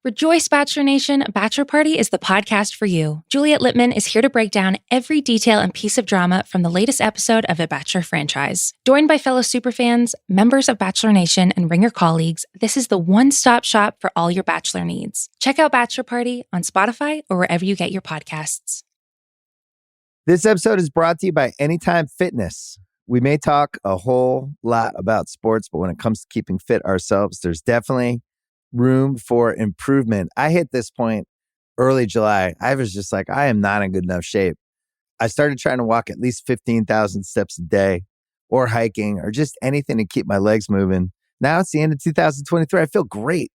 Rejoice, Bachelor Nation. Bachelor Party is the podcast for you. Juliet Littman is here to break down every detail and piece of drama from the latest episode of the Bachelor franchise. Joined by fellow superfans, members of Bachelor Nation, and Ringer colleagues, this is the one-stop shop for all your Bachelor needs. Check out Bachelor Party on Spotify or wherever you get your podcasts. This episode is brought to you by Anytime Fitness. We may talk a whole lot about sports, but when it comes to keeping fit ourselves, there's definitely room for improvement. I hit this point early July. I was just like, I am not in good enough shape. I started trying to walk at least 15,000 steps a day or hiking or just anything to keep my legs moving. Now it's the end of 2023. I feel great.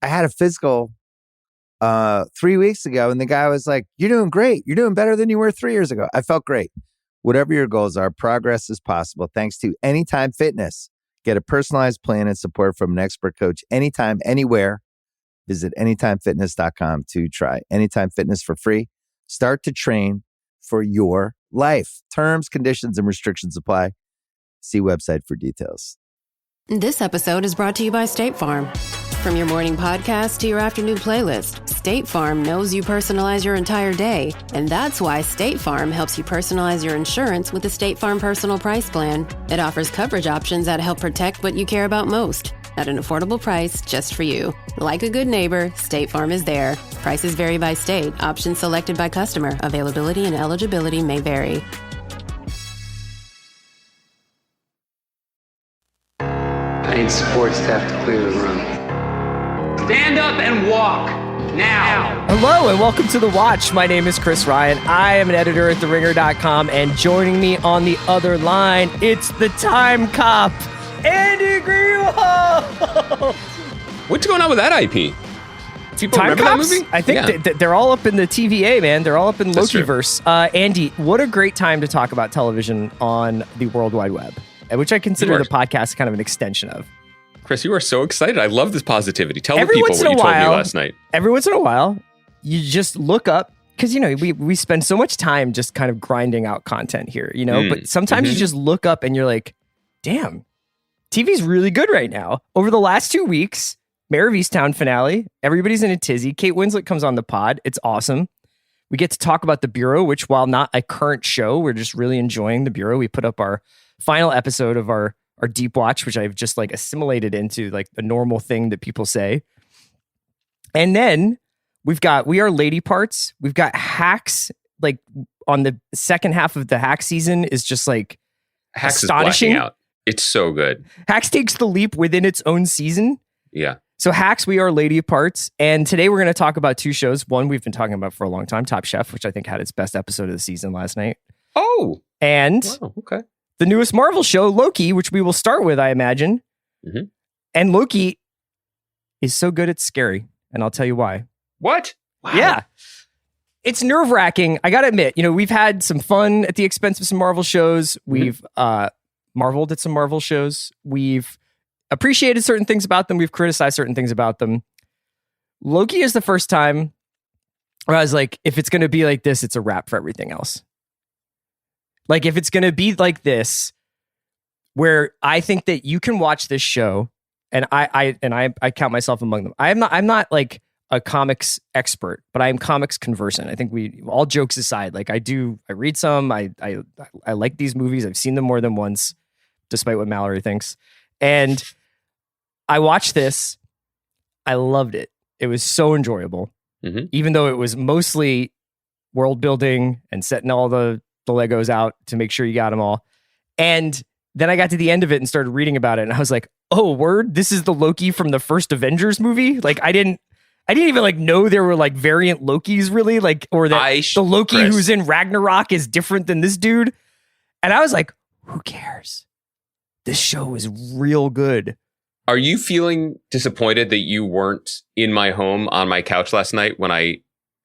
I had a physical 3 weeks ago and the guy was like, you're doing great. You're doing better than you were 3 years ago. I felt great. Whatever your goals are, progress is possible thanks to Anytime Fitness. Get a personalized plan and support from an expert coach anytime, anywhere. Visit anytimefitness.com to try Anytime Fitness for free. Start to train for your life. Terms, conditions, and restrictions apply. See website for details. This episode is brought to you by State Farm. From your morning podcast to your afternoon playlist, State Farm knows you personalize your entire day. And that's why State Farm helps you personalize your insurance with the State Farm Personal Price Plan. It offers coverage options that help protect what you care about most at an affordable price just for you. Like a good neighbor, State Farm is there. Prices vary by state. Options selected by customer. Availability and eligibility may vary. I need support staff to clear the room. Stand up and walk now. Hello and welcome to The Watch. My name is Chris Ryan. I am an editor at TheRinger.com, and joining me on the other line, it's the time cop, Andy Greenwald. What's going on with that IP? People Time remember cops? that movie? I think they're all up in the TVA, man. They're all up in That's Lokiverse. Andy, what a great time to talk about television on the World Wide Web, which I consider the podcast kind of an extension of. Chris, you are so excited. I love this positivity. Tell the people what you told me last night. Every once in a while, you just look up, because, you know, we spend so much time just kind of grinding out content here, you know, but sometimes you just look up and you're like, damn, TV's really good right now. Over the last 2 weeks, Mayor of Easttown finale, everybody's in a tizzy. Kate Winslet comes on the pod. It's awesome. We get to talk about The Bureau, which, while not a current show, we're just really enjoying The Bureau. We put up our final episode of our deep watch, which I've just like assimilated into like the normal thing that people say. And then we've got We Are Lady Parts. We've got Hacks, like on the second half of the Hacks season is just like Hacks astonishing. Is blacking out. It's so good. Hacks takes the leap within its own season. Yeah. So Hacks, We Are Lady Parts. And today we're going to talk about two shows. One we've been talking about for a long time, Top Chef, which I think had its best episode of the season last night. Oh. And wow, okay. The newest Marvel show, Loki, which we will start with, I imagine. Mm-hmm. And Loki is so good it's scary. And I'll tell you why. What? Wow. Yeah. It's nerve-wracking. I got to admit, you know, we've had some fun at the expense of some Marvel shows. We've marveled at some Marvel shows. We've appreciated certain things about them. We've criticized certain things about them. Loki is the first time where I was like, if it's going to be like this, it's a wrap for everything else. Like, if it's going to be like this, where I think that you can watch this show, and I count myself among them. I'm not like a comics expert, but I am comics conversant. I think all jokes aside, like I read some, I like these movies. I've seen them more than once, despite what Mallory thinks. And I watched this. I loved it. It was so enjoyable, even though it was mostly world building and setting all the Legos out to make sure you got them all. And then I got to the end of it and started reading about it, and I was like, oh, word, this is the Loki from the first Avengers movie? Like, I didn't even like know there were like variant Lokis, really, like, or that the Loki Chris, who's in Ragnarok is different than this dude. And I was like, who cares? This show is real good. Are you feeling disappointed that you weren't in my home on my couch last night when I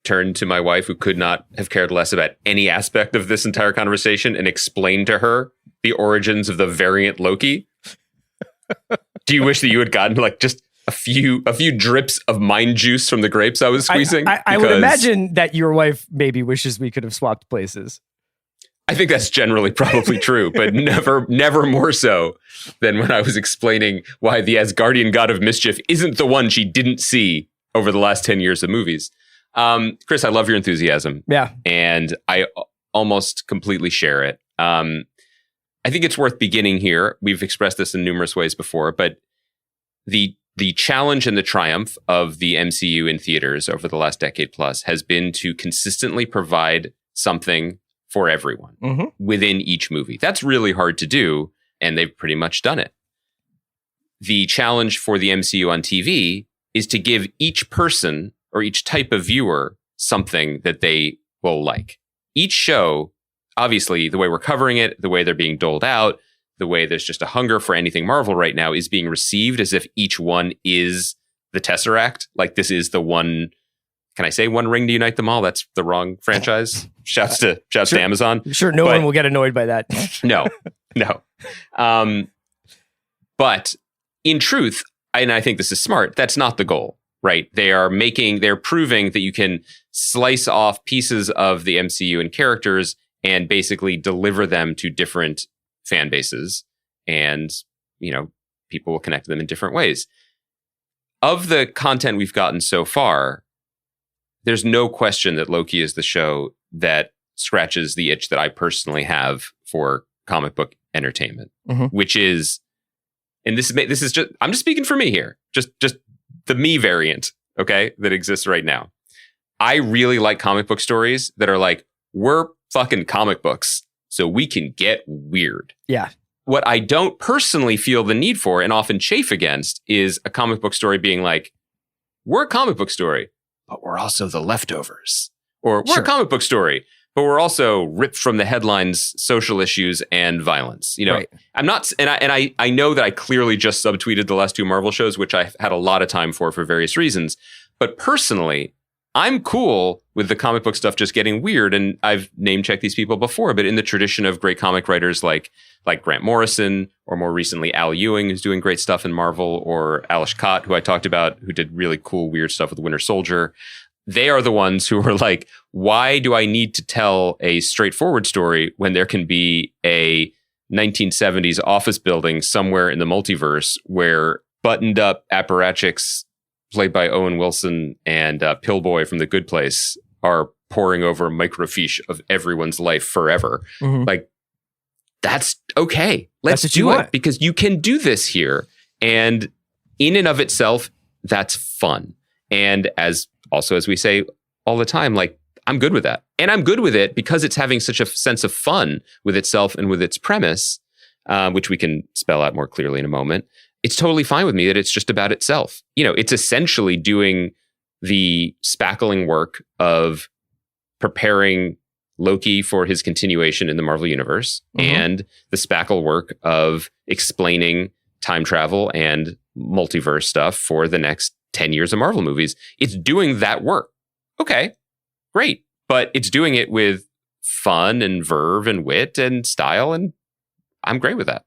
turned to my wife, who could not have cared less about any aspect of this entire conversation, and explained to her the origins of the variant Loki? Do you wish that you had gotten like just a few drips of mind juice from the grapes I was squeezing? I would imagine that your wife maybe wishes we could have swapped places. I think that's generally probably true, but never more so than when I was explaining why the Asgardian god of mischief isn't the one she didn't see over the last 10 years of movies. Chris, I love your enthusiasm. Yeah. And I almost completely share it. I think it's worth beginning here. We've expressed this in numerous ways before, but the challenge and the triumph of the MCU in theaters over the last decade plus has been to consistently provide something for everyone within each movie. That's really hard to do, and they've pretty much done it. The challenge for the MCU on TV is to give each person or each type of viewer something that they will like. Each show, obviously, the way we're covering it, the way they're being doled out, the way there's just a hunger for anything Marvel right now is being received as if each one is the Tesseract. Like this is the one, can I say One Ring to unite them all? That's the wrong franchise. Shouts to Amazon. Sure, no one will get annoyed by that. No. But in truth, and I think this is smart, that's not the goal, right? They're proving that you can slice off pieces of the MCU and characters and basically deliver them to different fan bases, and people will connect to them in different ways. Of the content we've gotten so far, there's no question that Loki is the show that scratches the itch that I personally have for comic book entertainment, which is, and this is just, I'm just speaking for me here, just the me variant, okay, that exists right now. I really like comic book stories that are like, we're fucking comic books, so we can get weird. Yeah. What I don't personally feel the need for and often chafe against is a comic book story being like, we're a comic book story, but we're also the leftovers. Or we're a comic book story, but we're also ripped from the headlines, social issues and violence. Right. I'm not, and I know that I clearly just subtweeted the last two Marvel shows, which I had a lot of time for various reasons. But personally, I'm cool with the comic book stuff just getting weird, and I've name-checked these people before, but in the tradition of great comic writers like Grant Morrison, or more recently Al Ewing, who's doing great stuff in Marvel, or Alice Cott, who I talked about, who did really cool, weird stuff with Winter Soldier. They are the ones who are like, why do I need to tell a straightforward story when there can be a 1970s office building somewhere in the multiverse where buttoned up apparatchiks played by Owen Wilson and Pillboy from The Good Place are poring over microfiche of everyone's life forever. Like, that's okay. Let's do it, because you can do this here. And in and of itself, that's fun. And as we say all the time, like, I'm good with that. And I'm good with it because it's having such a sense of fun with itself and with its premise, which we can spell out more clearly in a moment. It's totally fine with me that it's just about itself. It's essentially doing the spackling work of preparing Loki for his continuation in the Marvel Universe, and the spackle work of explaining time travel and multiverse stuff for the next 10 years of Marvel movies. It's doing that work. Okay, great. But it's doing it with fun and verve and wit and style, and I'm great with that.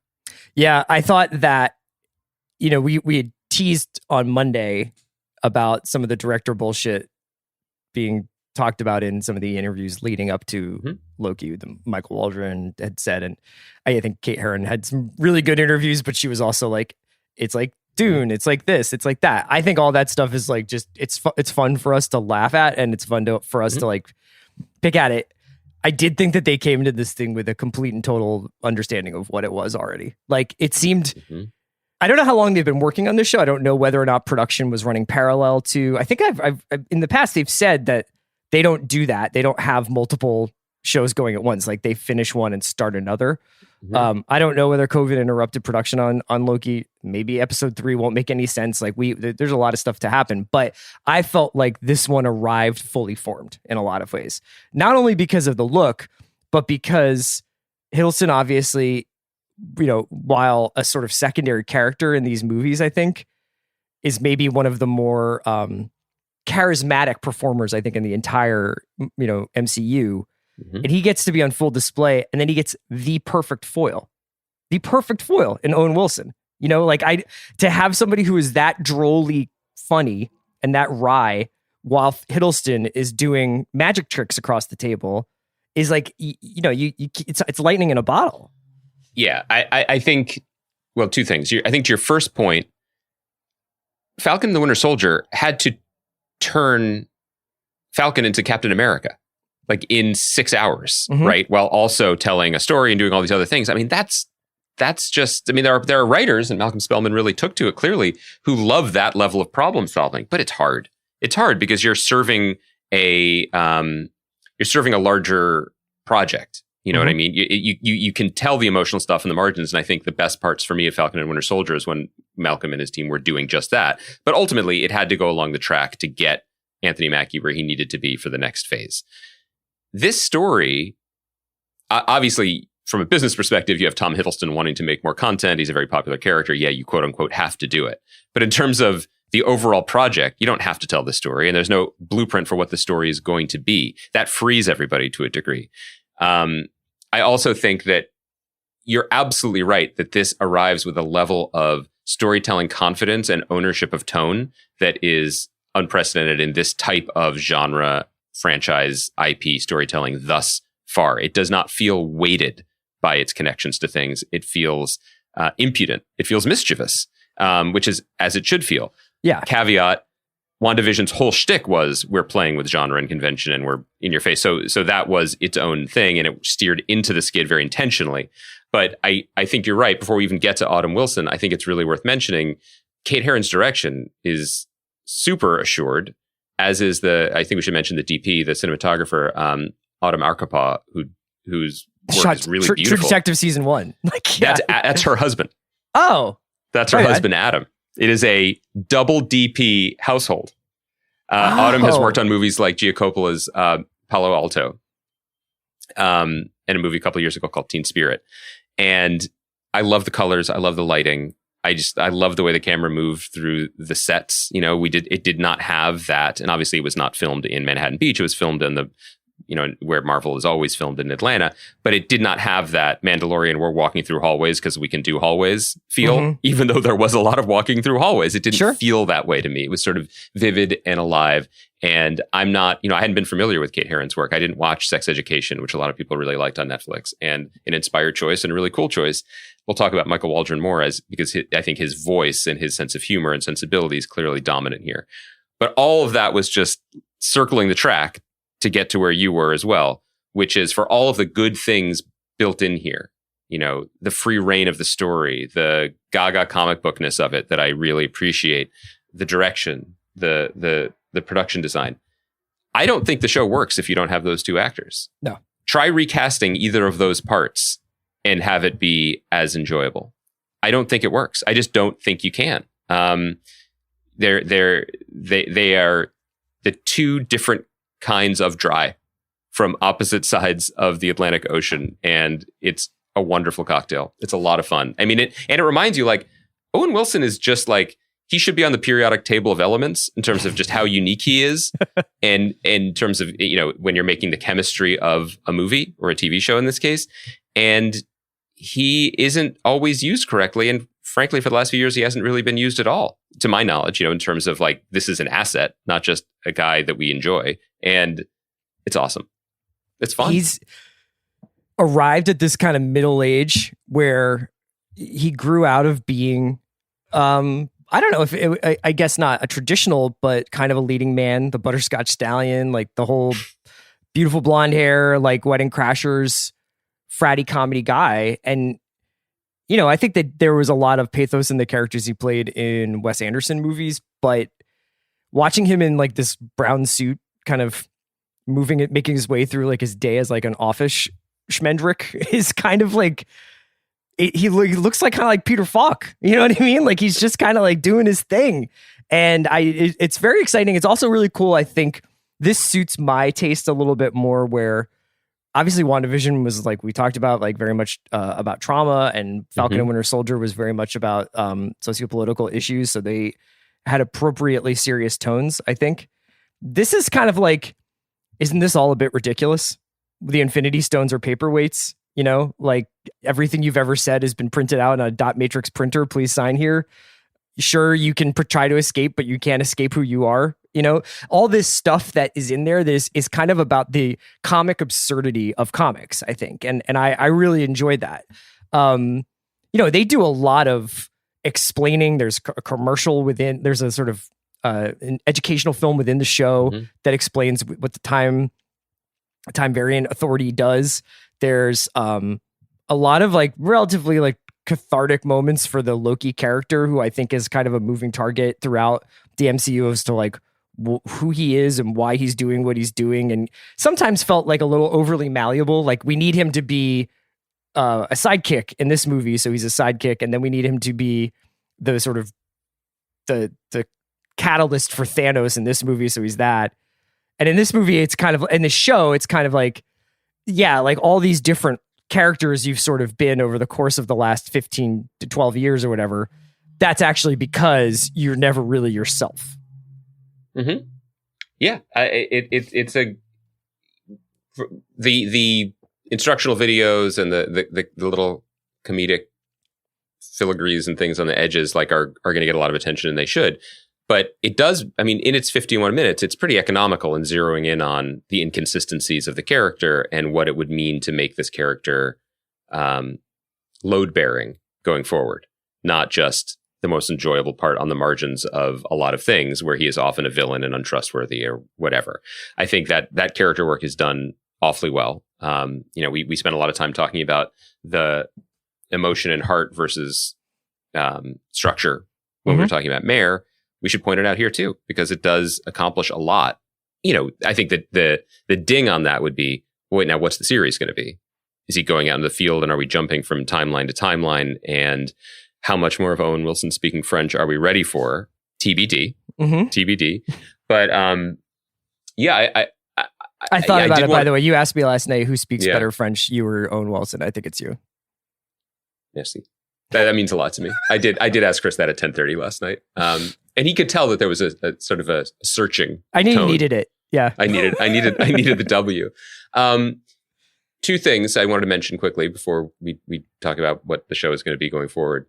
Yeah, I thought that, we had teased on Monday about some of the director bullshit being talked about in some of the interviews leading up to Loki, the Michael Waldron had said. And I think Kate Herron had some really good interviews, but she was also like, it's like Dune, it's like this, it's like that. I think all that stuff is like, just, it's fun for us to laugh at, and it's fun for us to like pick at it. I did think that they came into this thing with a complete and total understanding of what it was already. Like, it seemed... I don't know how long they've been working on this show. I don't know whether or not production was running parallel to... I think I've in the past, they've said that they don't do that. They don't have multiple shows going at once. Like, they finish one and start another. I don't know whether COVID interrupted production on Loki. Maybe episode 3 won't make any sense. Like, there's a lot of stuff to happen, but I felt like this one arrived fully formed in a lot of ways. Not only because of the look, but because Hiddleston obviously, while a sort of secondary character in these movies, I think is maybe one of the more charismatic performers, I think, in the entire, MCU. And he gets to be on full display, and then he gets the perfect foil in Owen Wilson. To have somebody who is that drolly funny and that wry while Hiddleston is doing magic tricks across the table is like, it's lightning in a bottle. Yeah, I think, well, two things. I think to your first point, Falcon and the Winter Soldier had to turn Falcon into Captain America, like in 6 hours, right? While also telling a story and doing all these other things. I mean, that's just, I mean, there are writers, and Malcolm Spellman really took to it clearly, who love that level of problem solving, but it's hard. It's hard because you're serving a larger project. You know what I mean? You can tell the emotional stuff in the margins. And I think the best parts for me of Falcon and Winter Soldier is when Malcolm and his team were doing just that. But ultimately, it had to go along the track to get Anthony Mackie where he needed to be for the next phase. This story, obviously, from a business perspective, you have Tom Hiddleston wanting to make more content. He's a very popular character. Yeah, you quote unquote have to do it. But in terms of the overall project, you don't have to tell the story. And there's no blueprint for what the story is going to be. That frees everybody to a degree. I also think that you're absolutely right that this arrives with a level of storytelling confidence and ownership of tone that is unprecedented in this type of genre franchise IP storytelling thus far. It does not feel weighted by its connections to things. It feels impudent. It feels mischievous, which is as it should feel. Yeah. Caveat, WandaVision's whole shtick was we're playing with genre and convention and we're in your face. So that was its own thing, and it steered into the skid very intentionally. But I think you're right. Before we even get to Autumn Wilson, I think it's really worth mentioning Kate Herron's direction is super assured, as is I think we should mention the DP, the cinematographer, Autumn Arkapaw, whose work is really beautiful. True Detective season 1. Like, yeah. That's her husband. Oh. That's her husband, Adam. It is a double DP household. Autumn has worked on movies like Gia Coppola's Palo Alto, and a movie a couple of years ago called Teen Spirit. And I love the colors. I love the lighting. I love the way the camera moved through the sets. You know, it did not have that. And obviously it was not filmed in Manhattan Beach. It was filmed in where Marvel is always filmed in Atlanta, but it did not have that Mandalorian, we're walking through hallways because we can do hallways feel, even though there was a lot of walking through hallways. It didn't feel that way to me. It was sort of vivid and alive. And I'm not, I hadn't been familiar with Kate Herron's work. I didn't watch Sex Education, which a lot of people really liked on Netflix, and an inspired choice and a really cool choice. We'll talk about Michael Waldron more because I think his voice and his sense of humor and sensibility is clearly dominant here. But all of that was just circling the track to get to where you were as well, which is for all of the good things built in here, the free reign of the story, the gaga comic bookness of it that I really appreciate, the direction, the production design. I don't think the show works if you don't have those two actors. No. Try recasting either of those parts and have it be as enjoyable. I don't think it works. I just don't think you can. They are the two different kinds of dry from opposite sides of the Atlantic Ocean, and it's a wonderful cocktail. It's a lot of fun. I mean, it reminds you, like, Owen Wilson is just like, he should be on the periodic table of elements in terms of just how unique he is, and in terms of, when you're making the chemistry of a movie or a TV show in this case, and he isn't always used correctly, and frankly, for the last few years, he hasn't really been used at all, to my knowledge, in terms of like, this is an asset, not just a guy that we enjoy. And it's awesome. It's fun. He's arrived at this kind of middle age where he grew out of being, I don't know if I guess not a traditional, but kind of a leading man, the butterscotch stallion, like the whole beautiful blonde hair, like Wedding Crashers, fratty comedy guy. And I think that there was a lot of pathos in the characters he played in Wes Anderson movies, but watching him in like this brown suit, kind of making his way through like his day as like an office schmendrick is kind of like, he looks like kind of like Peter Falk. You know what I mean? Like he's just kind of like doing his thing. And it's very exciting. It's also really cool. I think this suits my taste a little bit more, where obviously WandaVision was, like we talked about, like very much about trauma, and Falcon and Winter Soldier was very much about sociopolitical issues. So they had appropriately serious tones, I think. This is kind of like, isn't this all a bit ridiculous? The Infinity Stones are paperweights, like everything you've ever said has been printed out on a dot matrix printer. Please sign here. Sure, you can try to escape, but you can't escape who you are. All this stuff that is in there, this is kind of about the comic absurdity of comics, I think. And I really enjoyed that. They do a lot of explaining. There's a commercial within, there's a sort of an educational film within the show that explains what the time variant authority does. There's a lot of like relatively like cathartic moments for the Loki character, who I think is kind of a moving target throughout the MCU as to like who he is and why he's doing what he's doing, and sometimes felt like a little overly malleable. Like we need him to be a sidekick in this movie, so he's a sidekick, and then we need him to be the sort of the catalyst for Thanos in this movie, so he's that. And in this movie, it's kind of, in the show, it's kind of like, yeah, like all these different characters you've sort of been over the course of the last 15 to 12 years or whatever. That's actually because you're never really yourself. Mm-hmm. Yeah, it's the instructional videos and the little comedic filigrees and things on the edges like are going to get a lot of attention, and they should. But it does, I mean, in its 51 minutes, it's pretty economical in zeroing in on the inconsistencies of the character and what it would mean to make this character load-bearing going forward, not just the most enjoyable part on the margins of a lot of things where he is often a villain and untrustworthy or whatever. I think that character work is done awfully well. We spent a lot of time talking about the emotion and heart versus structure when we were talking about Mare. We should point it out here too, because it does accomplish a lot. I think that the ding on that would be, wait, now what's the series going to be? Is he going out in the field, and are we jumping from timeline to timeline? And how much more of Owen Wilson speaking French are we ready for? TBD. TBD. But I thought about it, by the way. You asked me last night who speaks better French. You were Owen Wilson. I think it's you. Merci. That means a lot to me. I did ask Chris that at 10:30 last night. And he could tell that there was a sort of a searching. I knew tone. you needed it. Yeah. I needed the W. Two things I wanted to mention quickly before we talk about what the show is going to be going forward.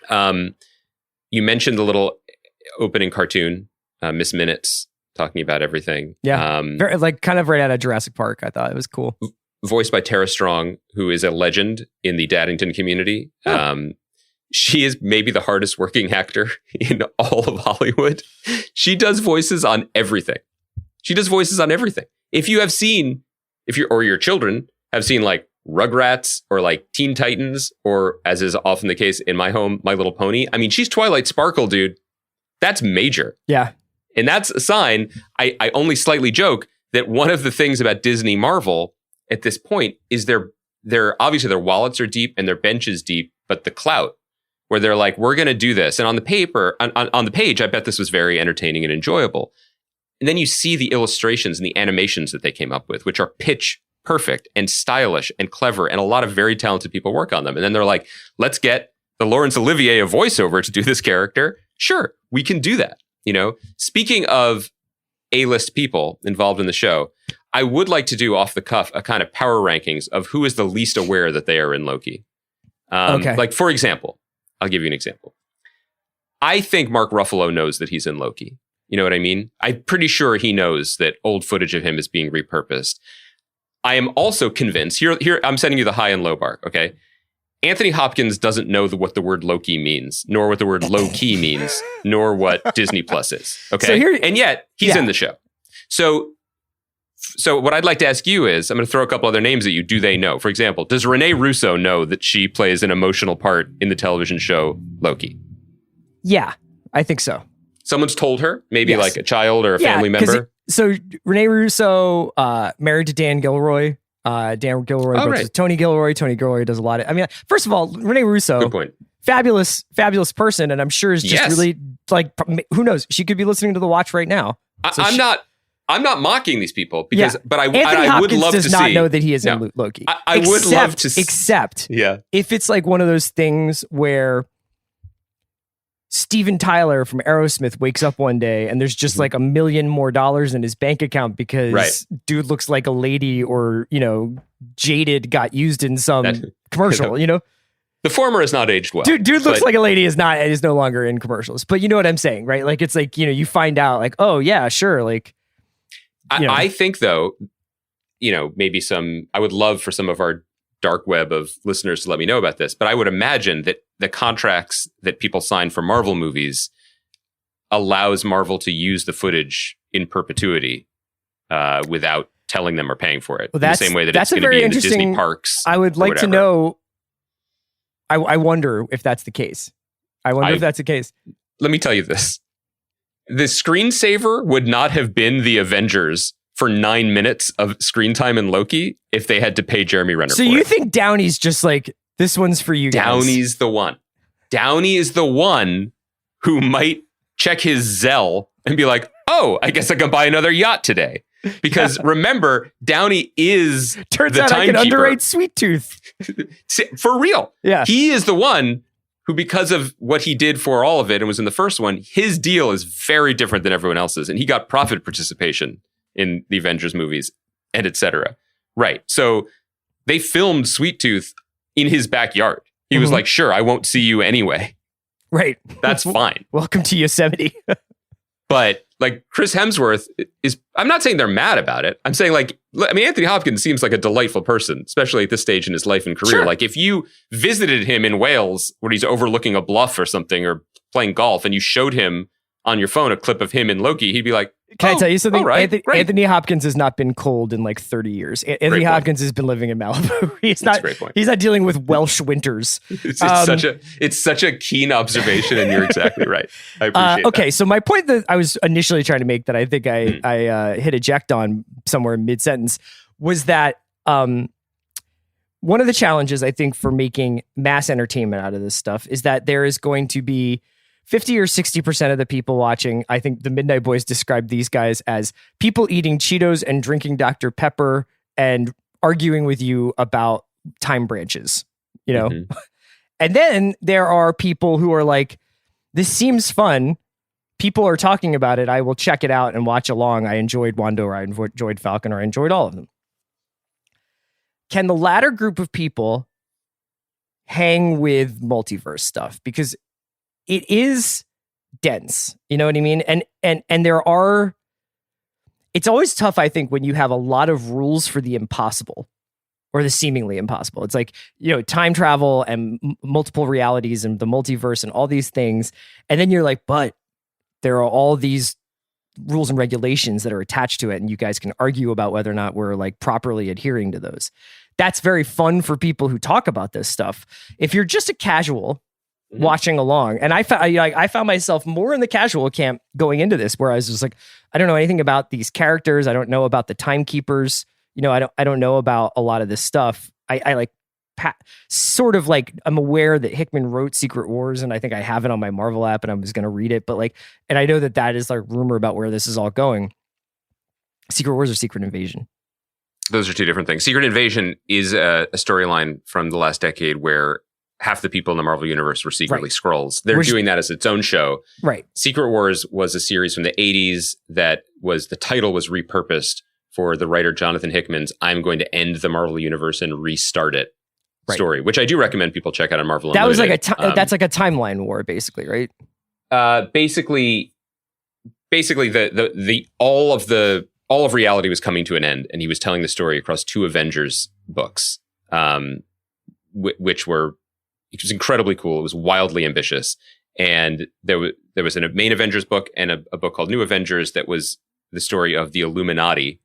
You mentioned the little opening cartoon, Miss Minutes, talking about everything. Yeah. Very, like kind of right out of Jurassic Park. I thought it was cool. Voiced by Tara Strong, who is a legend in the Daddington community. Oh. She is maybe the hardest working actor in all of Hollywood. She does voices on everything. If you have seen, or your children have seen like Rugrats or like Teen Titans, or as is often the case in my home, My Little Pony. I mean, she's Twilight Sparkle, dude. That's major. Yeah. And that's a sign. I only slightly joke that one of the things about Disney Marvel at this point is their obviously their wallets are deep and their bench is deep, but the clout, where they're like, we're going to do this. And on the paper, on the page, I bet this was very entertaining and enjoyable. And then you see the illustrations and the animations that they came up with, which are pitch perfect and stylish and clever, and a lot of very talented people work on them. And then they're like, let's get the Laurence Olivier of voiceover to do this character. Sure, we can do that. Speaking of A-list people involved in the show, I would like to do off the cuff a kind of power rankings of who is the least aware that they are in Loki. Okay. Like, for example, I'll give you an example. I think Mark Ruffalo knows that he's in Loki. You know what I mean? I'm pretty sure he knows that old footage of him is being repurposed. I am also convinced, here I'm setting you the high and low bar, okay? Anthony Hopkins doesn't know what the word Loki means, nor what the word low-key means, nor what Disney Plus is, okay? And yet, he's in the show. So what I'd like to ask you is, I'm going to throw a couple other names at you. Do they know? For example, does Renee Russo know that she plays an emotional part in the television show Loki? Yeah, I think so. Someone's told her, maybe like a child or a family member. So Renee Russo, married to Dan Gilroy. Dan Gilroy works with Tony Gilroy. Tony Gilroy does a lot of, first of all, Renee Russo, good point. Fabulous person. And I'm sure is just really like, who knows? She could be listening to The Watch right now. I'm not mocking these people because, but I would love to see. Does not know that he is in Loki. I would love to see. Except if it's like one of those things where Steven Tyler from Aerosmith wakes up one day and there's just like $1 million more in his bank account because dude looks like a lady, or, Jaded got used in some commercial, The former is not aged well. Dude looks like a lady is no longer in commercials. But you know what I'm saying, right? Like, it's like, you find out like, oh yeah, sure. Like, I think though, maybe I would love for some of our dark web of listeners to let me know about this, but I would imagine that the contracts that people sign for Marvel movies allows Marvel to use the footage in perpetuity without telling them or paying for it. Well, in the same way that it's going to be in the Disney parks. I would like to know. I wonder if that's the case. If that's the case. Let me tell you this. The screensaver would not have been the Avengers for 9 minutes of screen time in Loki if they had to pay Jeremy Renner for it. So you think Downey's just like, this one's for you guys? Downey's the one. Downey is the one who might check his Zelle and be like, oh, I guess I can buy another yacht today. Because remember, Downey is Turns the out I can timekeeper. underrate Sweet Tooth. For real. Yeah. He is the one who, because of what he did for all of it and was in the first one, his deal is very different than everyone else's. And he got profit participation in the Avengers movies and etc. Right. So they filmed Sweet Tooth in his backyard. He was like, sure, I won't see you anyway. Right. That's fine. Welcome to Yosemite. But like Chris Hemsworth is, I'm not saying they're mad about it. I'm saying like, I mean, Anthony Hopkins seems like a delightful person, especially at this stage in his life and career. Sure. Like if you visited him in Wales when he's overlooking a bluff or something or playing golf and you showed him on your phone a clip of him in Loki, he'd be like, Can I tell you something? all right, great. Anthony Hopkins has not been cold in like 30 years. Anthony Hopkins has been living in Malibu. He's That's a great point. He's not dealing with Welsh winters. It's such a keen observation, and you're exactly right. I appreciate that. Okay, so my point that I was initially trying to make that I think I hit eject on somewhere mid-sentence was that one of the challenges I think for making mass entertainment out of this stuff is that there is going to be 50 or 60% of the people watching. I think the Midnight Boys described these guys as people eating Cheetos and drinking Dr. Pepper and arguing with you about time branches, you know? Mm-hmm. And then there are people who are like, this seems fun. People are talking about it. I will check it out and watch along. I enjoyed Wando, or I enjoyed Falcon, or I enjoyed all of them. Can the latter group of people hang with multiverse stuff? Because it is dense, you know what I mean? And there are, it's always tough, I think, when you have a lot of rules for the impossible or the seemingly impossible. It's like, you know, time travel and multiple realities and the multiverse and all these things. And then you're like, but there are all these rules and regulations that are attached to it. And you guys can argue about whether or not we're like properly adhering to those. That's very fun for people who talk about this stuff. If you're just a casual watching along, and I found myself more in the casual camp going into this, where I was just like, I don't know anything about these characters. I don't know about the timekeepers. You know, I don't know about a lot of this stuff. I like sort of like, I'm aware that Hickman wrote Secret Wars, and I think I have it on my Marvel app, and I was going to read it. But like, and I know that is like rumor about where this is all going. Secret Wars or Secret Invasion? Those are two different things. Secret Invasion is a storyline from the last decade where half the people in the Marvel Universe were secretly Skrulls. They're doing that as its own show. Right. Secret Wars was a series from the 80s that was, the title was repurposed for the writer Jonathan Hickman's I'm going to end the Marvel Universe and restart it story, which I do recommend people check out on Marvel That Unlimited. was like that's like a timeline war, basically, right? Basically the all of reality was coming to an end, and he was telling the story across two Avengers books, which was incredibly cool. It was wildly ambitious. And there was a main Avengers book and a book called New Avengers that was the story of the Illuminati,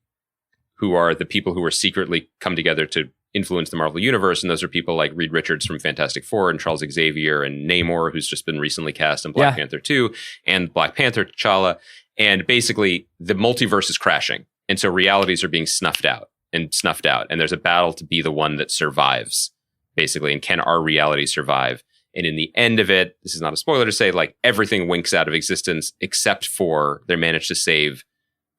who are the people who are secretly come together to influence the Marvel Universe. And those are people like Reed Richards from Fantastic Four and Charles Xavier and Namor, who's just been recently cast in Black Panther 2, and Black Panther T'Challa. And basically the multiverse is crashing. And so realities are being snuffed out. And there's a battle to be the one that survives, basically. And can our reality survive? And in the end of it, this is not a spoiler to say, like, everything winks out of existence except for they managed to save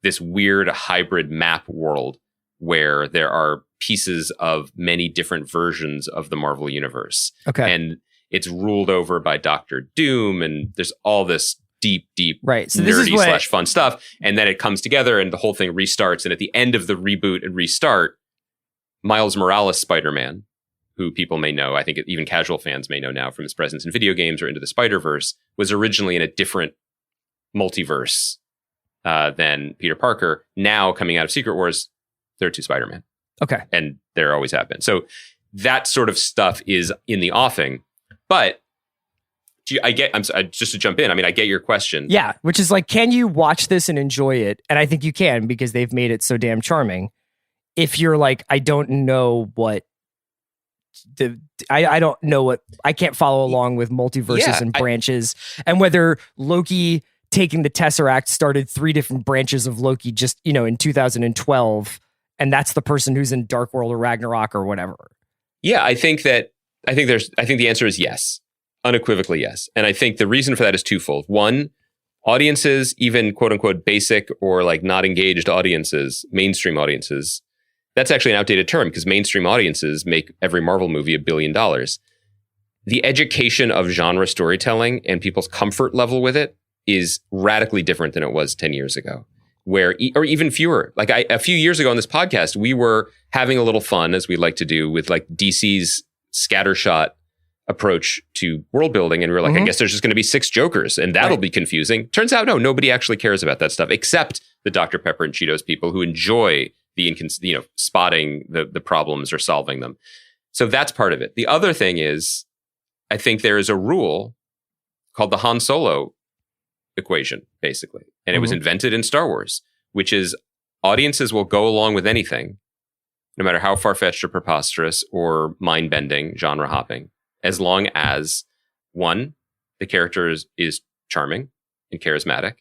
this weird hybrid map world where there are pieces of many different versions of the Marvel Universe. Okay. And it's ruled over by Doctor Doom, and there's all this deep, so this is nerdy / fun stuff. And then it comes together and the whole thing restarts. And at the end of the reboot and restart, Miles Morales Spider-Man, who people may know, I think even casual fans may know now from his presence in video games or Into the Spider-Verse, was originally in a different multiverse than Peter Parker. Now, coming out of Secret Wars, there are two Spider-Man. Okay. And there always have been. So that sort of stuff is in the offing. But just to jump in. I mean, I get your question. Yeah, which is like, can you watch this and enjoy it? And I think you can because they've made it so damn charming. If you're like, I don't know what I can't follow along with multiverses and branches, and whether Loki taking the Tesseract started 3 different branches of Loki just, in 2012, and that's the person who's in Dark World or Ragnarok or whatever. Yeah, I think the answer is yes. Unequivocally yes. And I think the reason for that is twofold. One, audiences, even quote unquote basic or like not engaged audiences, mainstream audiences, that's actually an outdated term because mainstream audiences make every Marvel movie $1 billion. The education of genre storytelling and people's comfort level with it is radically different than it was 10 years ago, or even fewer. Like a few years ago on this podcast, we were having a little fun, as we like to do, with like DC's scattershot approach to world building. And we were like, I guess there's just going to be 6 Jokers and that'll be confusing. Turns out, no, nobody actually cares about that stuff except the Dr. Pepper and Cheetos people who enjoy the spotting the problems or solving them. So that's part of it. The other thing is, I think there is a rule called the Han Solo equation, basically. And it was invented in Star Wars, which is audiences will go along with anything, no matter how far-fetched or preposterous or mind-bending, genre-hopping, as long as, 1, the character is charming and charismatic,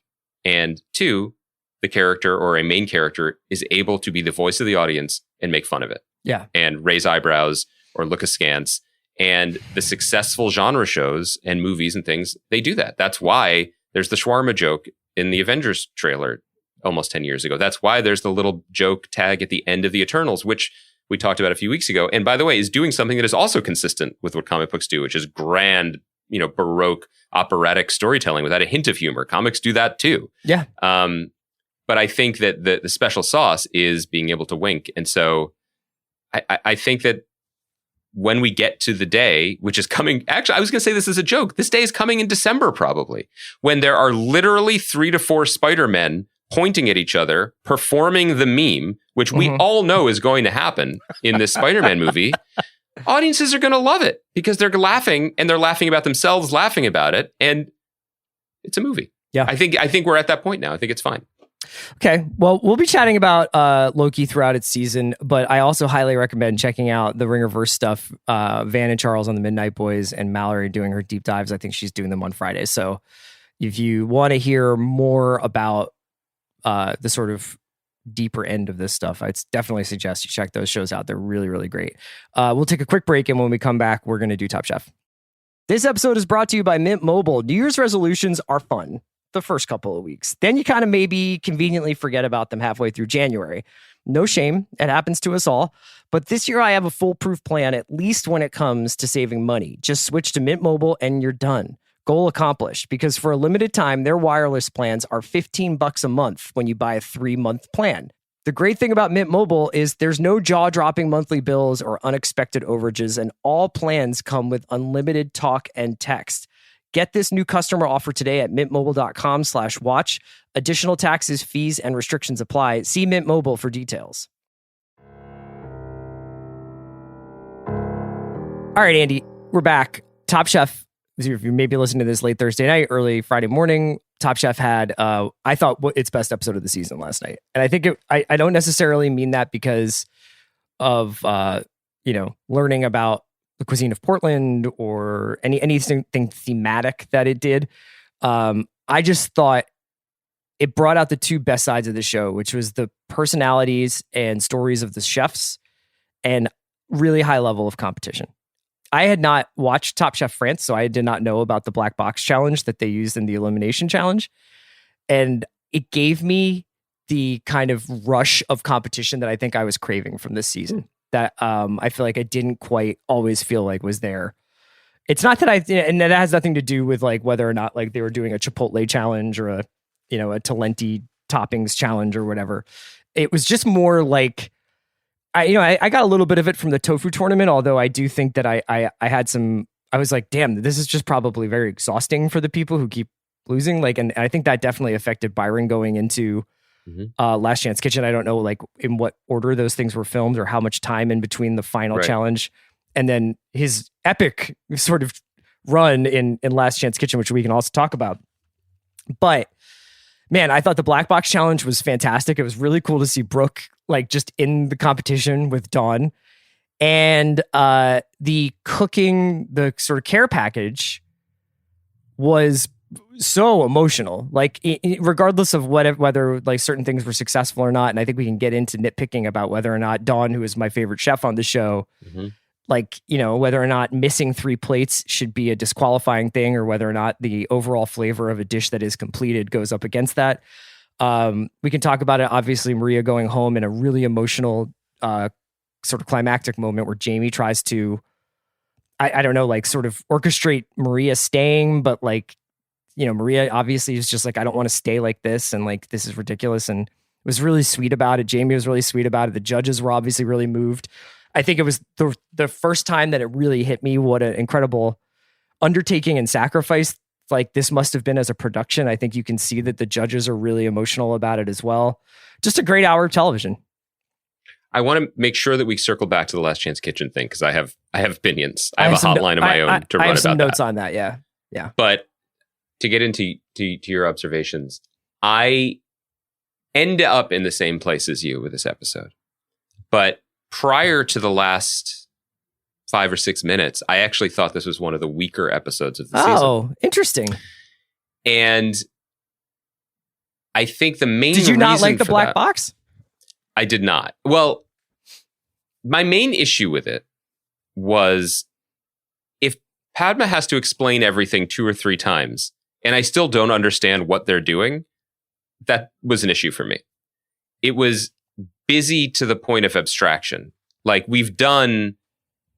and 2, the character or a main character is able to be the voice of the audience and make fun of it. Yeah. And raise eyebrows or look askance. And the successful genre shows and movies and things, they do that. That's why there's the shawarma joke in the Avengers trailer almost 10 years ago. That's why there's the little joke tag at the end of the Eternals, which we talked about a few weeks ago. And by the way, is doing something that is also consistent with what comic books do, which is grand, Baroque operatic storytelling without a hint of humor. Comics do that too. Yeah. But I think that the special sauce is being able to wink. And so I think that when we get to the day, which is coming, actually, I was going to say this as a joke. This day is coming in December, probably, when there are literally 3 to 4 Spider-Men pointing at each other, performing the meme, which we all know is going to happen in this Spider-Man movie. Audiences are going to love it because they're laughing and they're laughing about themselves, laughing about it. And it's a movie. Yeah. I think we're at that point now. I think it's fine. Okay. Well, we'll be chatting about Loki throughout its season, but I also highly recommend checking out the Ringerverse stuff. Van and Charles on the Midnight Boys and Mallory doing her deep dives. I think she's doing them on Friday. So if you want to hear more about the sort of deeper end of this stuff, I'd definitely suggest you check those shows out. They're really, really great. We'll take a quick break, and when we come back, we're going to do Top Chef. This episode is brought to you by Mint Mobile. New Year's resolutions are fun the first couple of weeks. Then you kind of maybe conveniently forget about them halfway through January. No shame. It happens to us all. But this year I have a foolproof plan, at least when it comes to saving money. Just switch to Mint Mobile and you're done. Goal accomplished, because for a limited time, their wireless plans are $15 a month when you buy a 3-month plan. The great thing about Mint Mobile is there's no jaw-dropping monthly bills or unexpected overages, and all plans come with unlimited talk and text. Get this new customer offer today at mintmobile.com/watch. Additional taxes, fees, and restrictions apply. See Mint Mobile for details. All right, Andy, we're back. Top Chef, if you maybe listen to this late Thursday night, early Friday morning, Top Chef had, I thought, its best episode of the season last night. And I think I don't necessarily mean that because of, learning about the cuisine of Portland or anything thematic that it did. I just thought it brought out the two best sides of the show, which was the personalities and stories of the chefs and really high level of competition. I had not watched Top Chef France, so I did not know about the black box challenge that they used in the elimination challenge. And it gave me the kind of rush of competition that I think I was craving from this season. That I feel like I didn't quite always feel like was there. It's not that and that has nothing to do with like whether or not like they were doing a Chipotle challenge or a Talenti toppings challenge or whatever. It was just more like, I got a little bit of it from the tofu tournament, although I do think that I had some, I was like, damn, this is just probably very exhausting for the people who keep losing. Like, and I think that definitely affected Byron going into Last Chance Kitchen. I don't know like in what order those things were filmed or how much time in between the final challenge and then his epic sort of run in Last Chance Kitchen, which we can also talk about. But man, I thought the Black Box Challenge was fantastic. It was really cool to see Brooke like just in the competition with Dawn. And the cooking, the sort of care package was so emotional, like regardless of whether like certain things were successful or not. And I think we can get into nitpicking about whether or not Dawn, who is my favorite chef on the show, like, you know, whether or not missing 3 plates should be a disqualifying thing, or whether or not the overall flavor of a dish that is completed goes up against that. We can talk about it. Obviously, Maria going home in a really emotional sort of climactic moment where Jamie tries to, I don't know, like sort of orchestrate Maria staying, but like, you know, Maria obviously is just like, I don't want to stay like this, and like, this is ridiculous, and was really sweet about it. Jamie was really sweet about it. The judges were obviously really moved. I think it was the first time that it really hit me what an incredible undertaking and sacrifice like this must have been as a production. I think you can see that the judges are really emotional about it as well. Just a great hour of television. I want to make sure that we circle back to the Last Chance Kitchen thing, because I have opinions. I have a hotline of my own to run about that. I have some notes on that. Yeah. But to get into your observations, I end up in the same place as you with this episode. But prior to the last 5 or 6 minutes, I actually thought this was one of the weaker episodes of the season. Oh, interesting. And I think the main Did you not reason like the for Black that- Box? I did not. Well, my main issue with it was if Padma has to explain everything 2 or 3 times and I still don't understand what they're doing, that was an issue for me. It was busy to the point of abstraction. Like they've done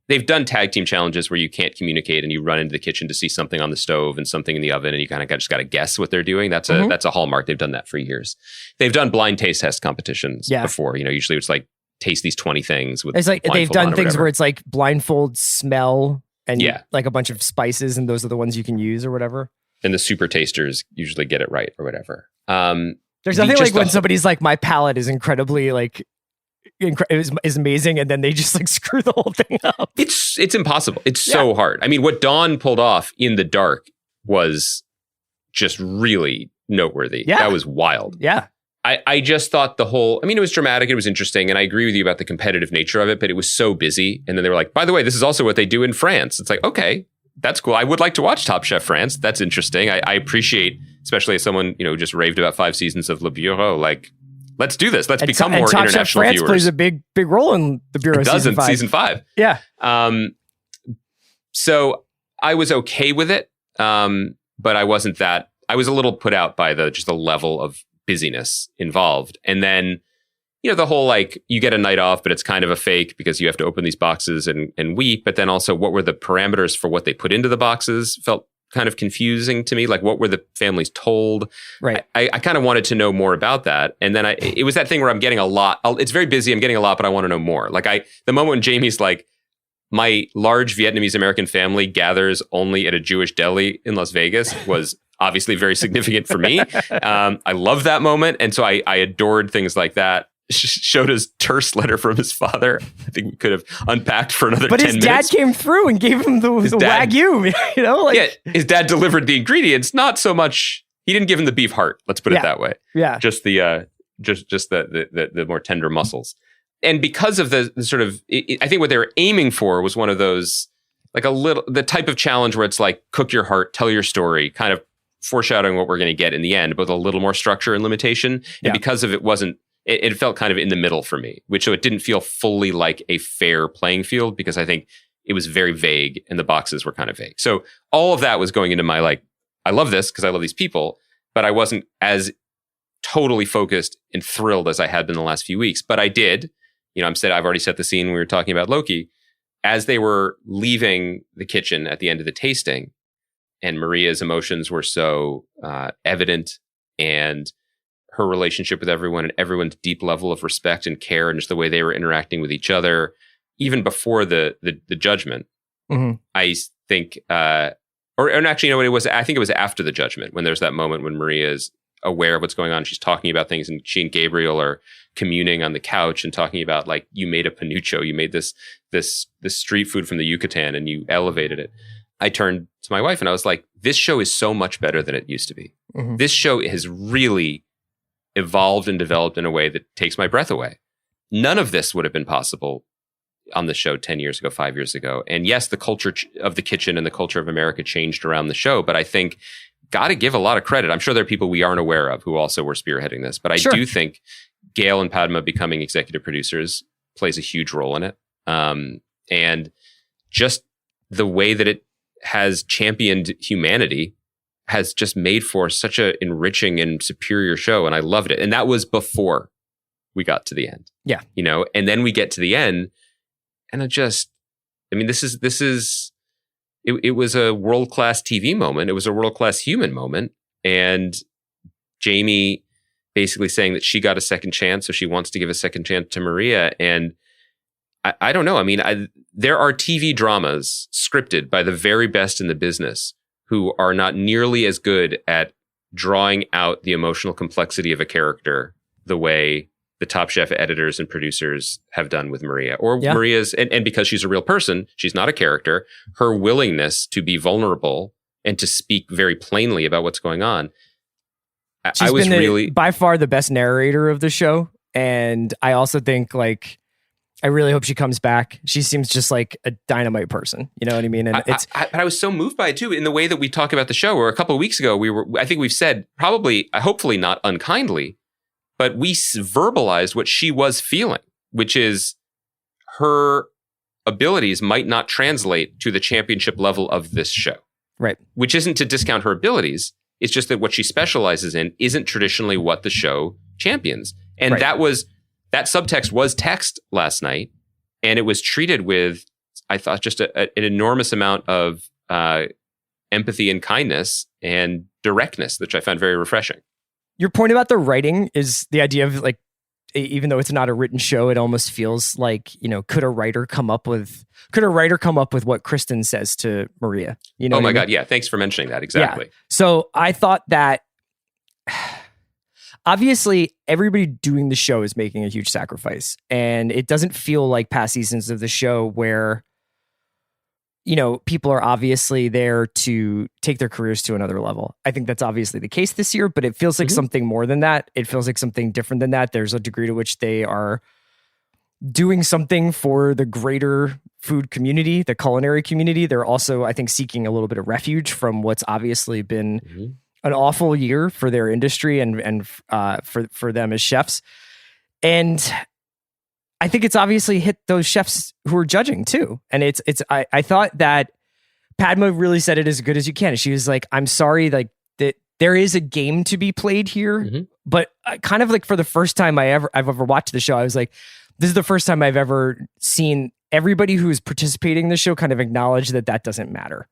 tag team challenges where you can't communicate and you run into the kitchen to see something on the stove and something in the oven and you kind of just got to guess what they're doing. That's a hallmark. They've done that for years. They've done blind taste test competitions before. You know, usually it's like taste these 20 things with. It's like they've done things whatever. where it's like blindfold smell and Yeah. like a bunch of spices, and those are the ones you can use or whatever. And the super tasters usually get it right or whatever. There's nothing like when somebody's like, my palate is incredibly like is amazing, and then they just like screw the whole thing up. It's impossible. It's so hard. I mean, what Dawn pulled off in the dark was just really noteworthy. Yeah. That was wild. Yeah. I just thought it was dramatic, it was interesting, and I agree with you about the competitive nature of it, but it was so busy. And then they were like, by the way, this is also what they do in France. It's like, okay, that's cool. I would like to watch Top Chef France. That's interesting. I appreciate, especially as someone, you know, who just raved about 5 seasons of Le Bureau, like, let's do this. Let's become more Top international Chef France viewers. plays a big role in the Bureau It does season in 5. season 5. Yeah. So I was okay with it, but I was a little put out by just the level of busyness involved. And then, you know, the whole like, you get a night off, but it's kind of a fake because you have to open these boxes and weep. But then also, what were the parameters for what they put into the boxes felt kind of confusing to me. Like, what were the families told? Right. I kind of wanted to know more about that. And then it was that thing where I'm getting a lot. It's very busy. I'm getting a lot, but I want to know more. Like the moment when Jamie's like, my large Vietnamese American family gathers only at a Jewish deli in Las Vegas was obviously very significant for me. I love that moment. And so I adored things like that. Shota's terse letter from his father, I think we could have unpacked for another 10 minutes. But his dad came through and gave him the Wagyu, you know? Like, yeah, his dad delivered the ingredients, not so much, he didn't give him the beef heart, let's put it that way. Yeah. Just the more tender muscles. And because of the sort of, I think what they were aiming for was one of those, like the type of challenge where it's like, cook your heart, tell your story, kind of foreshadowing what we're going to get in the end, but with a little more structure and limitation. And because of it felt kind of in the middle for me, so it didn't feel fully like a fair playing field, because I think it was very vague and the boxes were kind of vague. So all of that was going into my like, I love this because I love these people, but I wasn't as totally focused and thrilled as I had been the last few weeks. But I did, you know, I've already set the scene when we were talking about Loki. As they were leaving the kitchen at the end of the tasting, and Maria's emotions were so evident, and her relationship with everyone and everyone's deep level of respect and care, and just the way they were interacting with each other, even before the judgment. Mm-hmm. I think, or actually, you know what it was? I think it was after the judgment, when there's that moment when Maria is aware of what's going on. She's talking about things, and she and Gabriel are communing on the couch and talking about, like, you made a panucho, you made this street food from the Yucatan, and you elevated it. I turned to my wife and I was like, this show is so much better than it used to be. Mhm. This show has really evolved and developed in a way that takes my breath away. None of this would have been possible on the show 10 years ago, 5 years ago. And yes, the culture of the kitchen and the culture of America changed around the show, but I think got to give a lot of credit. I'm sure there are people we aren't aware of who also were spearheading this, but I Sure. do think Gail and Padma becoming executive producers plays a huge role in it. And just the way that it has championed humanity has just made for such an enriching and superior show. And I loved it. And that was before we got to the end. Yeah. You know, and then we get to the end and it was a world-class TV moment. It was a world-class human moment. And Jamie basically saying that she got a second chance. So she wants to give a second chance to Maria. And I don't know. I mean, there are TV dramas scripted by the very best in the business who are not nearly as good at drawing out the emotional complexity of a character the way the Top Chef editors and producers have done with Maria. Or Yeah. Maria's, and because she's a real person, she's not a character, her willingness to be vulnerable and to speak very plainly about what's going on. She's I was been really... by far the best narrator of the show. And I also think, like, I really hope she comes back. She seems just like a dynamite person. You know what I mean? And I was so moved by it too, in the way that we talk about the show. Where a couple of weeks ago, I think we've said probably, hopefully not unkindly, but we verbalized what she was feeling, which is her abilities might not translate to the championship level of this show. Right. Which isn't to discount her abilities. It's just that what she specializes in isn't traditionally what the show champions. And Right. that subtext was text last night, and it was treated with, I thought, just an enormous amount of empathy and kindness and directness, which I found very refreshing. Your point about the writing is the idea of, like, even though it's not a written show, it almost feels like, you know, could a writer come up with what Kristen says to Maria? You know? Oh my what I mean? God. Yeah. Thanks for mentioning that. Exactly. Yeah. So I thought that obviously everybody doing the show is making a huge sacrifice, and it doesn't feel like past seasons of the show where, you know, people are obviously there to take their careers to another level. I think that's obviously the case this year, but it feels like something more than that. It feels like something different than that. There's a degree to which they are doing something for the greater food community, the culinary community. They're also, I think, seeking a little bit of refuge from what's obviously been an awful year for their industry and for them as chefs. And I think it's obviously hit those chefs who are judging too. And I thought that Padma really said it as good as you can. She was like, I'm sorry, like, that there is a game to be played here, but kind of like for the first time I've ever watched the show, I was like, this is the first time I've ever seen everybody who's participating in the show kind of acknowledge that doesn't matter.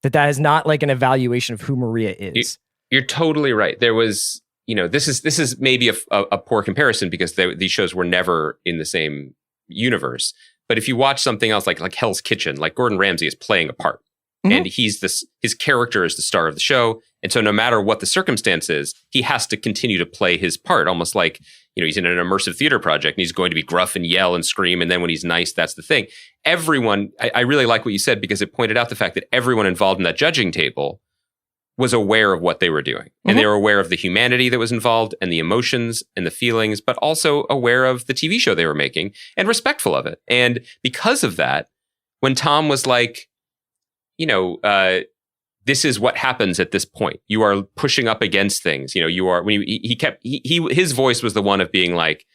That is not like an evaluation of who Maria is. You're totally right. There was, you know, this is maybe a poor comparison because these shows were never in the same universe. But if you watch something else like Hell's Kitchen, like Gordon Ramsay is playing a part, and his character is the star of the show, and so no matter what the circumstance is, he has to continue to play his part, almost like, you know, he's in an immersive theater project and he's going to be gruff and yell and scream, and then when he's nice, that's the thing. Everyone, I really like what you said because it pointed out the fact that everyone involved in that judging table was aware of what they were doing. And they were aware of the humanity that was involved and the emotions and the feelings, but also aware of the TV show they were making and respectful of it. And because of that, when Tom was like, you know, this is what happens at this point. You are pushing up against things. You know, you are, when his voice was the one of being like,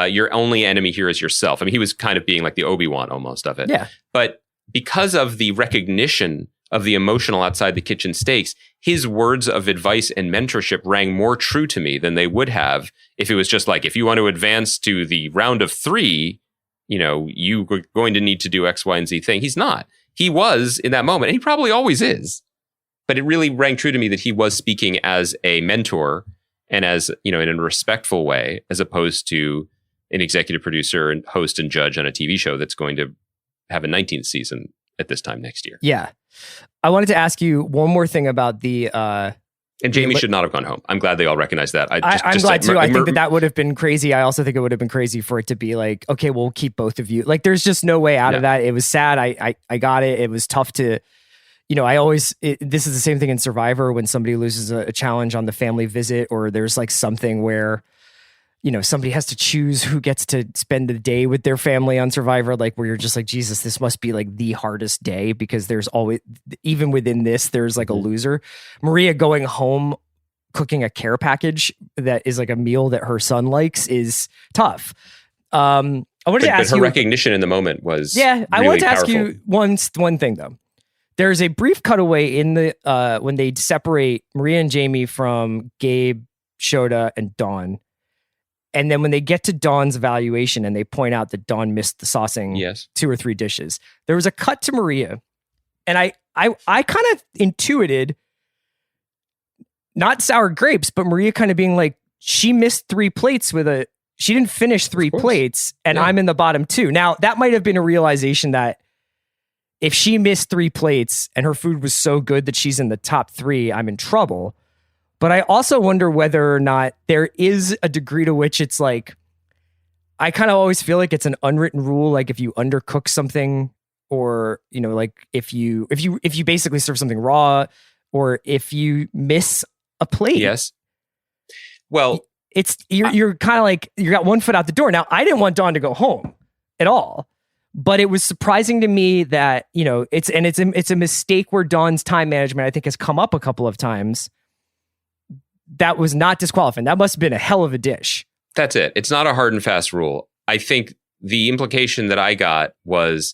your only enemy here is yourself. I mean, he was kind of being like the Obi-Wan almost of it. Yeah. But because of the recognition of the emotional outside the kitchen stakes, his words of advice and mentorship rang more true to me than they would have if it was just like, if you want to advance to the round of 3, you know, you're going to need to do X, Y, and Z thing. He's not. He was in that moment, and he probably always is. But it really rang true to me that he was speaking as a mentor and as, you know, in a respectful way, as opposed to an executive producer and host and judge on a TV show that's going to have a 19th season at this time next year. Yeah. I wanted to ask you one more thing about the... and Jamie should not have gone home. I'm glad they all recognize that. I'm glad too. I think that would have been crazy. I also think it would have been crazy for it to be like, okay, we'll keep both of you. Like, there's just no way out of that. It was sad. I got it. It was tough to, this is the same thing in Survivor when somebody loses a challenge on the family visit, or there's like something where, somebody has to choose who gets to spend the day with their family on Survivor, like where you're just like, Jesus, this must be like the hardest day because there's always, even within this, there's like a loser. Maria going home, cooking a care package that is like a meal that her son likes is tough. I wanted to ask her you, recognition in the moment was I really wanted to ask powerful. you one thing though. There's a brief cutaway in the when they separate Maria and Jamie from Gabe, Shota, and Dawn. And then when they get to Dawn's evaluation and they point out that Dawn missed the saucing 2 or 3 dishes, there was a cut to Maria. And I kind of intuited, not sour grapes, but Maria kind of being like, she missed 3 plates she didn't finish 3 plates and I'm in the bottom 2. Now, that might have been a realization that if she missed 3 plates and her food was so good that she's in the top 3, I'm in trouble. But I also wonder whether or not there is a degree to which it's like, I kind of always feel like it's an unwritten rule. Like if you undercook something, or, like if you basically serve something raw, or if you miss a plate. Yes. Well, you're kind of like, you got one foot out the door. Now, I didn't want Dawn to go home at all. But it was surprising to me that, it's a mistake where Dawn's time management, I think, has come up a couple of times. That was not disqualifying. That must have been a hell of a dish. That's it. It's not a hard and fast rule. I think the implication that I got was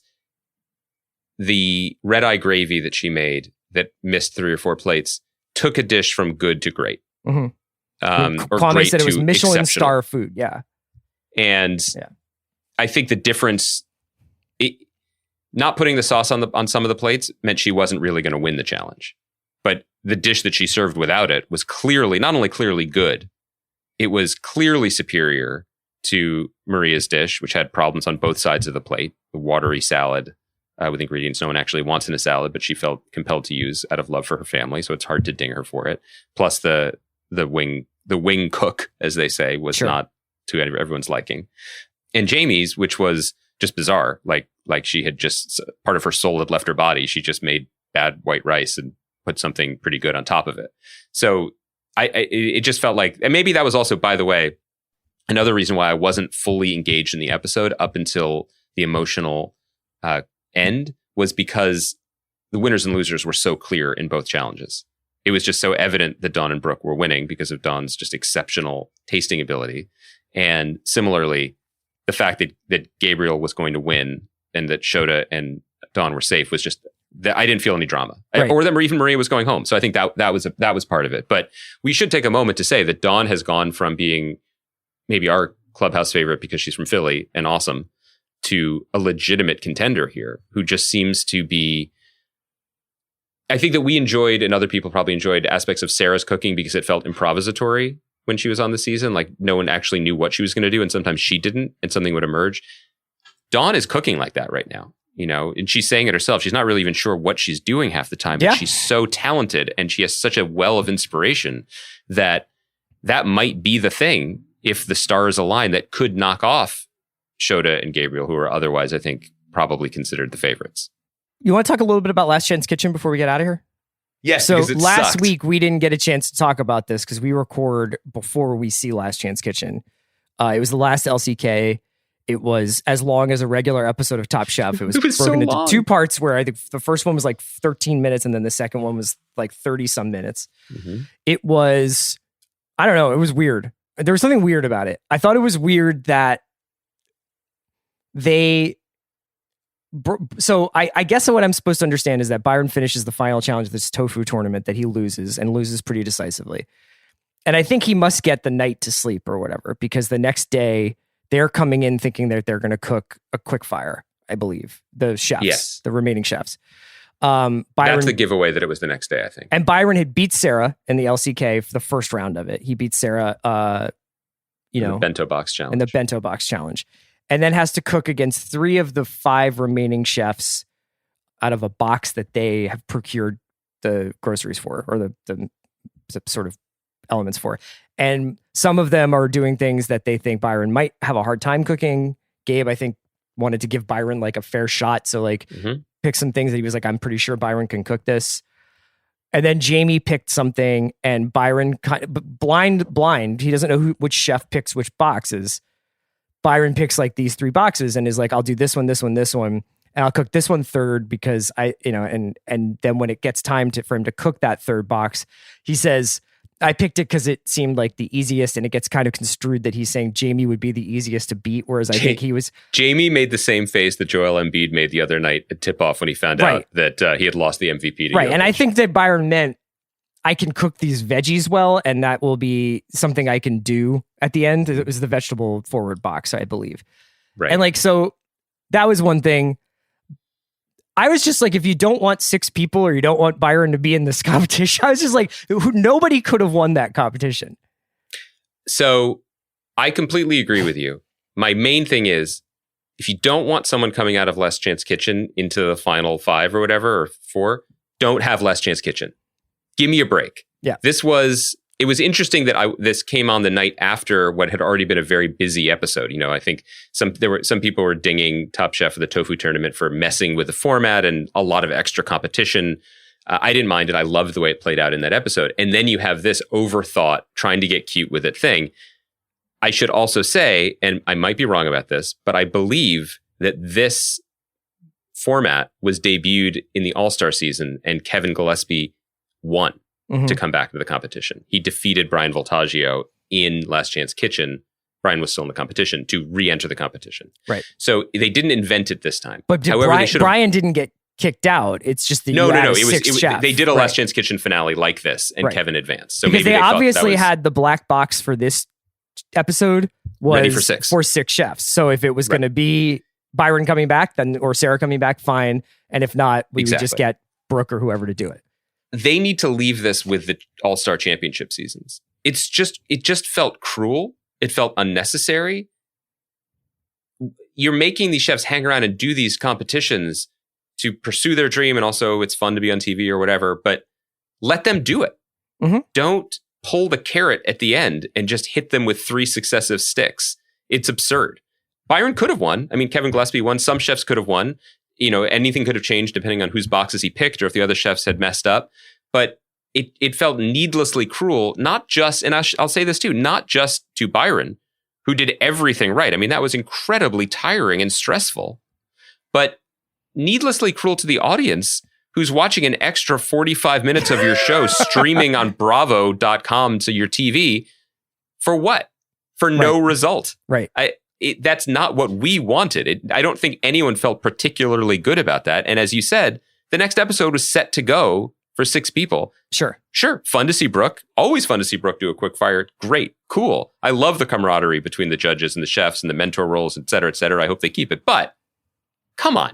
the red eye gravy that she made that missed 3 or 4 plates took a dish from good to great. Mm-hmm. Or Kwame great said it was to Michelin exceptional. star food. Yeah. And I think the difference, not putting the sauce on some of the plates meant she wasn't really going to win the challenge. But the dish that she served without it was not only clearly good, it was clearly superior to Maria's dish, which had problems on both sides of the plate. The watery salad with ingredients no one actually wants in a salad, but she felt compelled to use out of love for her family. So it's hard to ding her for it. Plus the wing cook, as they say, was not to everyone's liking. And Jamie's, which was just bizarre, like she had just, part of her soul had left her body. She just made bad white rice and put something pretty good on top of it. So it just felt like, and maybe that was also, by the way, another reason why I wasn't fully engaged in the episode up until the emotional end, was because the winners and losers were so clear in both challenges. It was just so evident that Dawn and Brooke were winning because of Dawn's just exceptional tasting ability. And similarly, the fact that Gabriel was going to win and that Shota and Dawn were safe was just, that I didn't feel any drama, or that even Maria was going home. So I think that was part of it. But we should take a moment to say that Dawn has gone from being maybe our clubhouse favorite because she's from Philly and awesome, to a legitimate contender here, who just seems to be. I think that we enjoyed, and other people probably enjoyed, aspects of Sarah's cooking because it felt improvisatory when she was on the season. Like no one actually knew what she was going to do, and sometimes she didn't, and something would emerge. Dawn is cooking like that right now. And she's saying it herself. She's not really even sure what she's doing half the time, but she's so talented and she has such a well of inspiration that might be the thing, if the stars align, that could knock off Shota and Gabriel, who are otherwise, I think, probably considered the favorites. You want to talk a little bit about Last Chance Kitchen before we get out of here? Yes. So last week we didn't get a chance to talk about this because we record before we see Last Chance Kitchen. It was the last LCK. It was as long as a regular episode of Top Chef. It was broken into 2 parts, where I think the first one was like 13 minutes and then the second one was like 30 some minutes. Mm-hmm. It was, I don't know, it was weird. There was something weird about it. I thought it was weird that so I guess what I'm supposed to understand is that Byron finishes the final challenge of this tofu tournament that he loses, and loses pretty decisively. And I think he must get the night to sleep or whatever, because the next day they're coming in thinking that they're going to cook a quick fire, I believe. The chefs, the remaining chefs. Byron, that's the giveaway that it was the next day, I think. And Byron had beat Sarah in the LCK for the first round of it. He beat Sarah, in the bento box challenge. And then has to cook against 3 of the 5 remaining chefs out of a box that they have procured the groceries for, or the sort of elements for. And some of them are doing things that they think Byron might have a hard time cooking. Gabe, I think, wanted to give Byron like a fair shot. So like picked some things that he was like, I'm pretty sure Byron can cook this. And then Jamie picked something, and Byron, blind. He doesn't know which chef picks which boxes. Byron picks like these 3 boxes and is like, I'll do this one, this one, this one. And I'll cook this one third because and then when it gets time for him to cook that third box, he says, I picked it because it seemed like the easiest, and it gets kind of construed that he's saying Jamie would be the easiest to beat, whereas I think he was... Jamie made the same face that Joel Embiid made the other night at tip-off when he found out that he had lost the MVP. Right, and I think that Byron meant, I can cook these veggies well, and that will be something I can do at the end. It was the vegetable forward box, I believe. Right. And like, so that was one thing. I was just like, if you don't want 6 people or you don't want Byron to be in this competition, I was just like, nobody could have won that competition. So I completely agree with you. My main thing is, if you don't want someone coming out of Last Chance Kitchen into the final 5 or whatever, or 4, don't have Last Chance Kitchen. Give me a break. Yeah. It was interesting that this came on the night after what had already been a very busy episode. I think some people were dinging Top Chef of the Tofu Tournament for messing with the format and a lot of extra competition. I didn't mind it. I loved the way it played out in that episode. And then you have this overthought, trying to get cute with it thing. I should also say, and I might be wrong about this, but I believe that this format was debuted in the All-Star season, and Kevin Gillespie won to come back to the competition. He defeated Brian Voltaggio in Last Chance Kitchen. Brian was still in the competition to re-enter the competition. Right. So they didn't invent it this time. But however, Brian didn't get kicked out. It's just that no. chefs. They did a Last Chance Kitchen finale like this, and Kevin advanced. So because maybe they obviously was, had the black box for this episode was ready for 6 chefs. So if it was going to be Byron coming back, then or Sarah coming back, fine. And if not, we would just get Brooke or whoever to do it. They need to leave this with the All-Star Championship seasons. It just felt cruel. It felt unnecessary. You're making these chefs hang around and do these competitions to pursue their dream, and also it's fun to be on TV or whatever, but let them do it. Don't pull the carrot at the end and just hit them with 3 successive sticks. It's absurd. Byron could have won. I mean, Kevin Gillespie won. Some chefs could have won. Anything could have changed depending on whose boxes he picked or if the other chefs had messed up. But it felt needlessly cruel, not just, and I'll say this too, not just to Byron, who did everything right. I mean, that was incredibly tiring and stressful, but needlessly cruel to the audience who's watching an extra 45 minutes of your show streaming on bravo.com to your TV for what? For no result. Right. That's not what we wanted. I don't think anyone felt particularly good about that. And as you said, the next episode was set to go for 6 people. Sure. Fun to see Brooke. Always fun to see Brooke do a quick fire. Great. Cool. I love the camaraderie between the judges and the chefs and the mentor roles, et cetera, et cetera. I hope they keep it. But come on.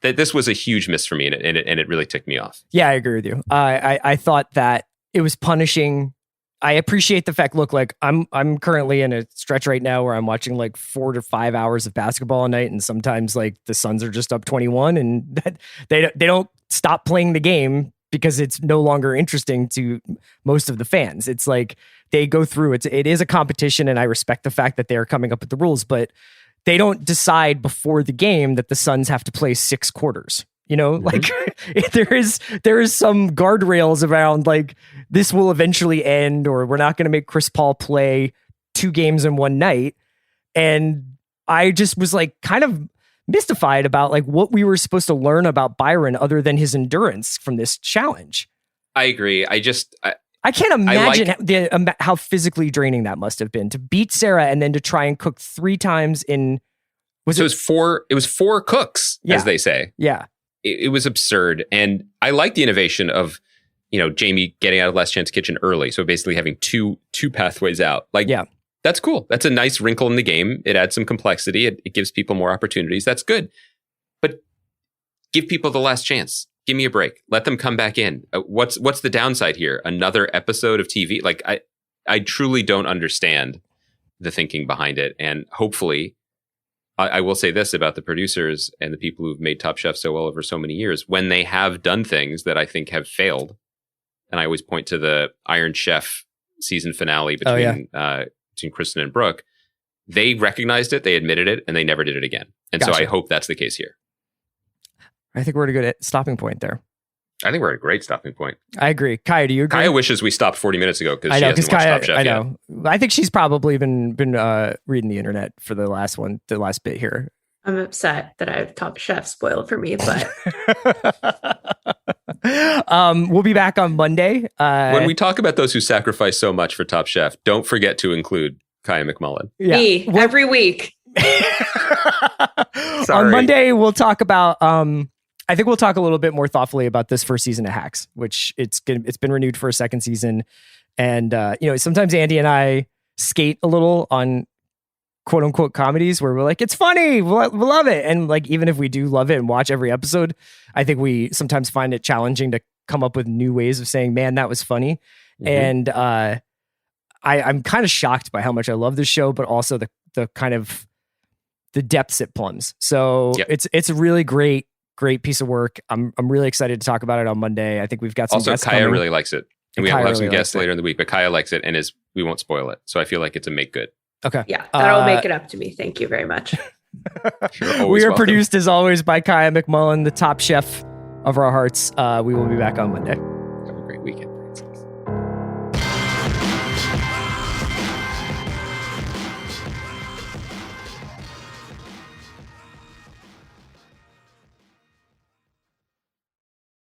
This was a huge miss for me, and it really ticked me off. Yeah, I agree with you. I thought that it was punishing. I appreciate the fact, look, like I'm currently in a stretch right now where I'm watching like 4 to 5 hours of basketball a night. And sometimes like the Suns are just up 21 and that they don't stop playing the game because it's no longer interesting to most of the fans. It's like they go through it. It is a competition, and I respect the fact that they're coming up with the rules, but they don't decide before the game that the Suns have to play 6 quarters. Like there is some guardrails around like this will eventually end, or we're not going to make Chris Paul play 2 games in one night. And I just was like kind of mystified about like what we were supposed to learn about Byron other than his endurance from this challenge. I agree. I can't imagine how physically draining that must have been to beat Sarah and then to try and cook 3 times in. It was 4 cooks, as they say. Yeah. It was absurd. And I like the innovation of, Jamie getting out of Last Chance Kitchen early. So basically having two pathways out. Like, yeah, that's cool. That's a nice wrinkle in the game. It adds some complexity. It gives people more opportunities. That's good. But give people the last chance. Give me a break. Let them come back in. What's the downside here? Another episode of TV? Like, I truly don't understand the thinking behind it. And hopefully, I will say this about the producers and the people who've made Top Chef so well over so many years. When they have done things that I think have failed, and I always point to the Iron Chef season finale between Kristen and Brooke, they recognized it, they admitted it, and they never did it again. And so I hope that's the case here. I think we're at a good stopping point there. I think we're at a great stopping point. I agree. Kaya, do you agree? Kaya wishes we stopped 40 minutes ago because she hasn't watched Kaya, Top Chef I yet. know. I think she's probably been reading the internet for the last bit here. I'm upset that I have Top Chef spoiled for me, but we'll be back on Monday. When we talk about those who sacrifice so much for Top Chef, don't forget to include Kaya McMullen. me every week. On Monday, we'll talk about. I think we'll talk a little bit more thoughtfully about this first season of Hacks, which it's been renewed for a second season, and sometimes Andy and I skate a little on quote unquote comedies where we're like, it's funny, we'll love it, and like even if we do love it and watch every episode, I think we sometimes find it challenging to come up with new ways of saying, man, that was funny, and I'm kind of shocked by how much I love this show, but also the kind of the depths it plumbs. So it's a really great piece of work. I'm really excited to talk about it on Monday. I think we've got some also guests Kaya coming. really likes it, and we Kaya have some really guests later in the week. But Kaya likes it, and we won't spoil it. So I feel like it's a make good. Okay, Yeah, that'll make it up to me. Thank you very much. We are produced as always by Kaya McMullen, the Top Chef of our hearts. We will be back on Monday. Have a great weekend.